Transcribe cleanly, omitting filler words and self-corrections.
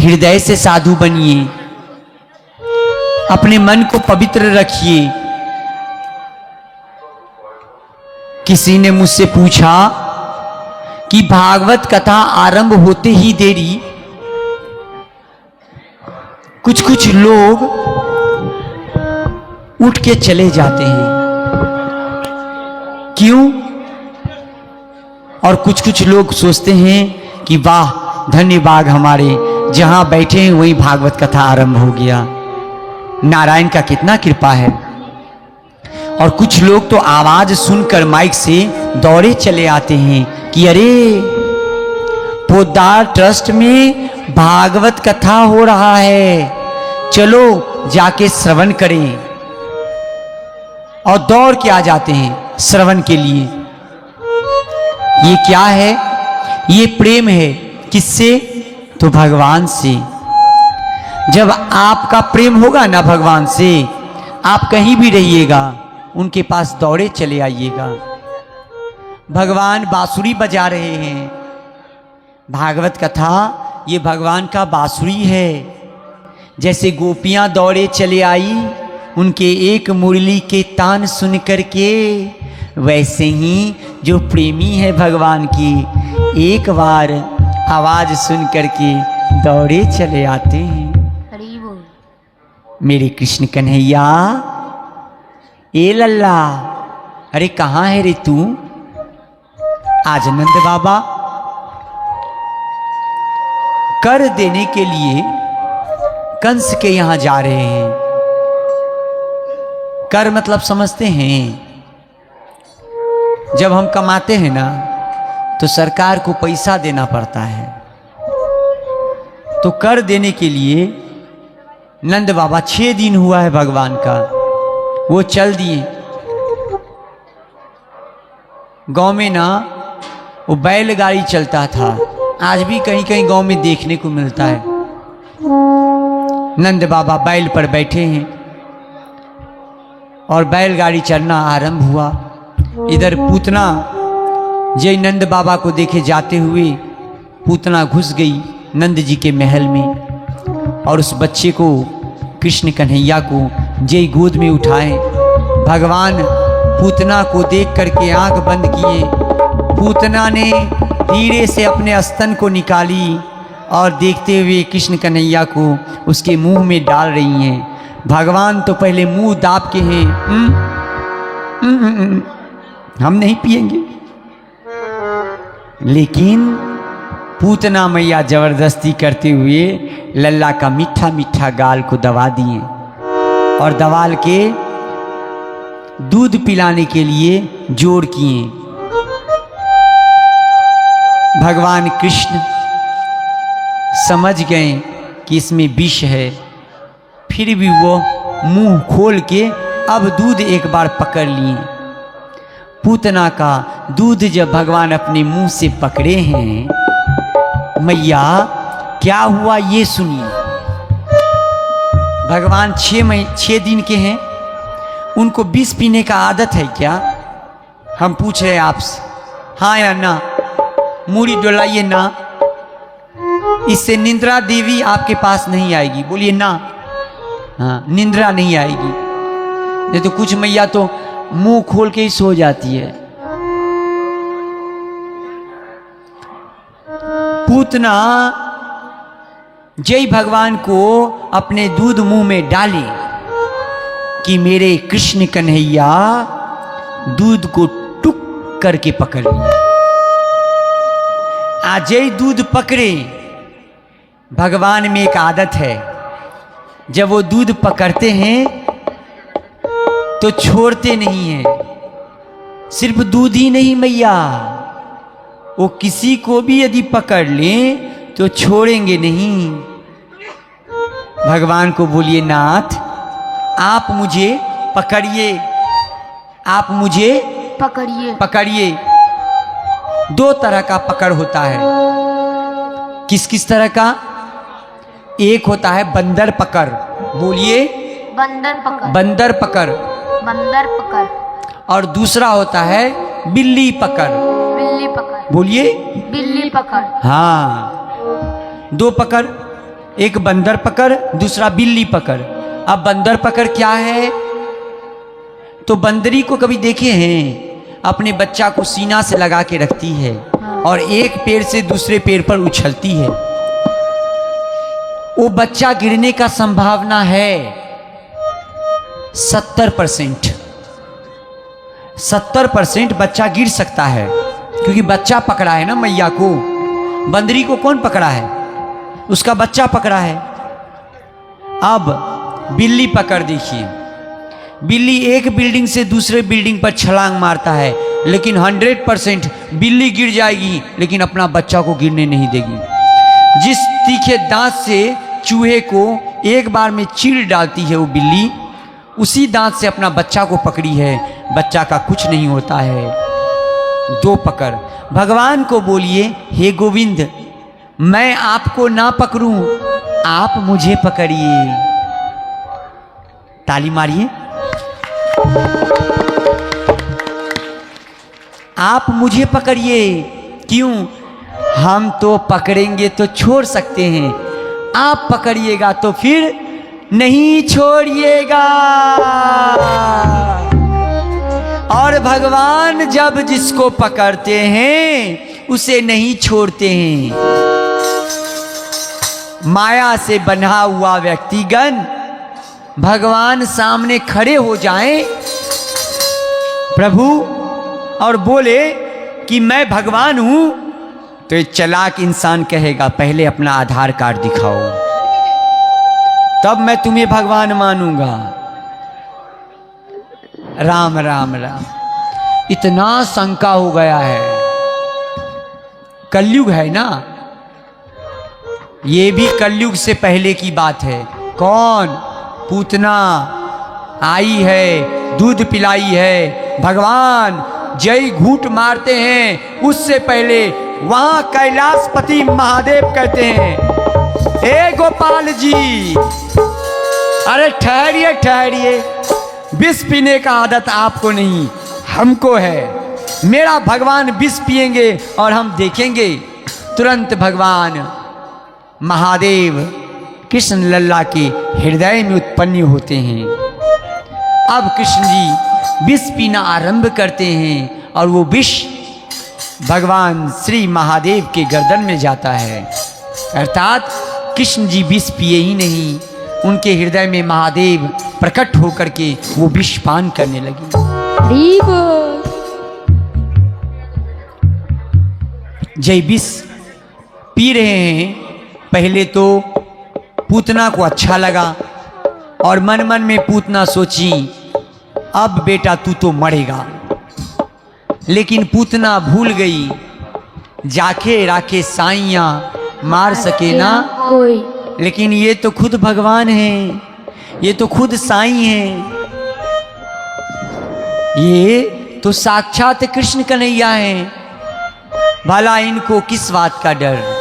हृदय से साधु बनिए, अपने मन को पवित्र रखिए। किसी ने मुझसे पूछा कि भागवत कथा आरंभ होते ही देरी कुछ लोग उठ के चले जाते हैं, क्यों? और कुछ लोग सोचते हैं कि वाह धन्य बाग हमारे, जहां बैठे हैं वहीं भागवत कथा आरंभ हो गया, नारायण का कितना कृपा है। और कुछ लोग तो आवाज सुनकर माइक से दौड़े चले आते हैं कि अरे पोद्दार ट्रस्ट में भागवत कथा हो रहा है, चलो जाके श्रवण करें। और दौड़ के आ जाते हैं श्रवण के लिए। ये क्या है? ये प्रेम है। किससे? तो भगवान से। जब आपका प्रेम होगा ना भगवान से, आप कहीं भी रहिएगा उनके पास दौड़े चले आइएगा। भगवान बांसुरी बजा रहे हैं। भागवत कथा ये भगवान का बांसुरी है। जैसे गोपियां दौड़े चले आई उनके एक मुरली के तान सुन करके, वैसे ही जो प्रेमी है भगवान की, एक बार आवाज सुन करके दौड़े चले आते हैं। हरि बोल। मेरे कृष्ण कन्हैया, ए लल्ला, अरे कहाँ है रे तू? आज नंद बाबा कर देने के लिए कंस के यहां जा रहे हैं। कर मतलब समझते हैं? जब हम कमाते हैं ना तो सरकार को पैसा देना पड़ता है, तो कर देने के लिए नंद बाबा 6 दिन हुआ है भगवान का, वो चल दिए। गांव में ना वो बैलगाड़ी चलता था, आज भी कहीं कहीं गांव में देखने को मिलता है। नंद बाबा बैल पर बैठे हैं और बैलगाड़ी चलना आरंभ हुआ। इधर पूतना जय नंद बाबा को देखे जाते हुए पूतना घुस गई नंद जी के महल में, और उस बच्चे को कृष्ण कन्हैया को जय गोद में उठाए। भगवान पूतना को देख करके आंख बंद किए। पूतना ने धीरे से अपने स्तन को निकाली और देखते हुए कृष्ण कन्हैया को उसके मुंह में डाल रही हैं। भगवान तो पहले मुंह दाब के हैं, हम नहीं पिएंगे, लेकिन पूतना मैया जबरदस्ती करते हुए लल्ला का मीठा मीठा गाल को दबा दिए और दबाल के दूध पिलाने के लिए जोर किए। भगवान कृष्ण समझ गए कि इसमें विष है, फिर भी वो मुंह खोल के अब दूध एक बार पकड़ लिए। पूतना का दूध जब भगवान अपने मुंह से पकड़े हैं, मैया क्या हुआ ये सुनिए। भगवान 6 दिन के हैं, उनको विष पीने का आदत है क्या? हम पूछ रहे हैं आपसे, हाँ या ना? मूड़ी डोलाइए ना, इससे निंद्रा देवी आपके पास नहीं आएगी। बोलिए ना। हाँ, निंद्रा नहीं आएगी। नहीं तो कुछ मैया तो मुंह खोल के ही सो जाती है। पूतना जय भगवान को अपने दूध मुंह में डाले कि मेरे कृष्ण कन्हैया दूध को टुक करके पकड़ लिया। जय दूध पकड़े। भगवान में एक आदत है, जब वो दूध पकड़ते हैं तो छोड़ते नहीं हैं। सिर्फ दूध ही नहीं मैया, वो किसी को भी यदि पकड़ लें तो छोड़ेंगे नहीं। भगवान को बोलिए, नाथ आप मुझे पकड़िए, आप मुझे पकड़िए। 2 तरह का पकड़ होता है। किस किस तरह का? एक होता है बंदर पकड़। बोलिए, बंदर पकड़। और दूसरा होता है बिल्ली पकड़। बोलिए, बिल्ली पकड़। हाँ, 2 पकड़। एक बंदर पकड़, दूसरा बिल्ली पकड़। अब बंदर पकड़ क्या है? तो बंदरी को कभी देखे हैं? अपने बच्चा को सीना से लगा के रखती है और एक पेड़ से दूसरे पेड़ पर उछलती है। वो बच्चा गिरने का संभावना है 70%। 70% बच्चा गिर सकता है, क्योंकि बच्चा पकड़ा है ना मैया को। बंदरी को कौन पकड़ा है? उसका बच्चा पकड़ा है। अब बिल्ली पकड़ देखिए, बिल्ली एक बिल्डिंग से दूसरे बिल्डिंग पर छलांग मारता है, लेकिन 100% बिल्ली गिर जाएगी, लेकिन अपना बच्चा को गिरने नहीं देगी। जिस तीखे दांत से चूहे को एक बार में चीर डालती है वो बिल्ली, उसी दांत से अपना बच्चा को पकड़ी है। बच्चा का कुछ नहीं होता है। 2 पकड़। भगवान को बोलिए, हे गोविंद, मैं आपको ना पकड़ूं, आप मुझे पकड़िए। ताली मारिए। आप मुझे पकड़िए। क्यों? हम तो पकड़ेंगे तो छोड़ सकते हैं, आप पकड़िएगा तो फिर नहीं छोड़िएगा। और भगवान जब जिसको पकड़ते हैं उसे नहीं छोड़ते हैं। माया से बंधा हुआ व्यक्तिगण भगवान सामने खड़े हो जाएं प्रभु और बोले कि मैं भगवान हूं, तो एक चालाक इंसान कहेगा पहले अपना आधार कार्ड दिखाओ, तब मैं तुम्हें भगवान मानूंगा। राम राम राम। इतना शंका हो गया है। कलयुग है ना, ये भी कलयुग से पहले की बात है। कौन? पूतना आई है, दूध पिलाई है, भगवान जय घूंट मारते हैं, उससे पहले वहां कैलाशपति महादेव कहते हैं, ए गोपाल जी, अरे ठहरिए ठहरिए, विष पीने का आदत आपको नहीं, हमको है। मेरा भगवान विष पिएंगे और हम देखेंगे। तुरंत भगवान महादेव कृष्ण लल्ला के हृदय में उत्पन्न होते हैं। अब कृष्ण जी विष पीना आरंभ करते हैं और वो विष भगवान श्री महादेव के गर्दन में जाता है। अर्थात कृष्ण जी विष पिए ही नहीं, उनके हृदय में महादेव प्रकट होकर के वो विष पान करने लगे। जय विष पी रहे हैं। पहले तो पूतना को अच्छा लगा और मन मन में पूतना सोची, अब बेटा तू तो मरेगा। लेकिन पूतना भूल गई, जाके राखे साइयां मार सके ना कोई। लेकिन ये तो खुद भगवान हैं, ये तो खुद साईं हैं, ये तो साक्षात कृष्ण कन्हैया हैं। भला इनको किस बात का डर?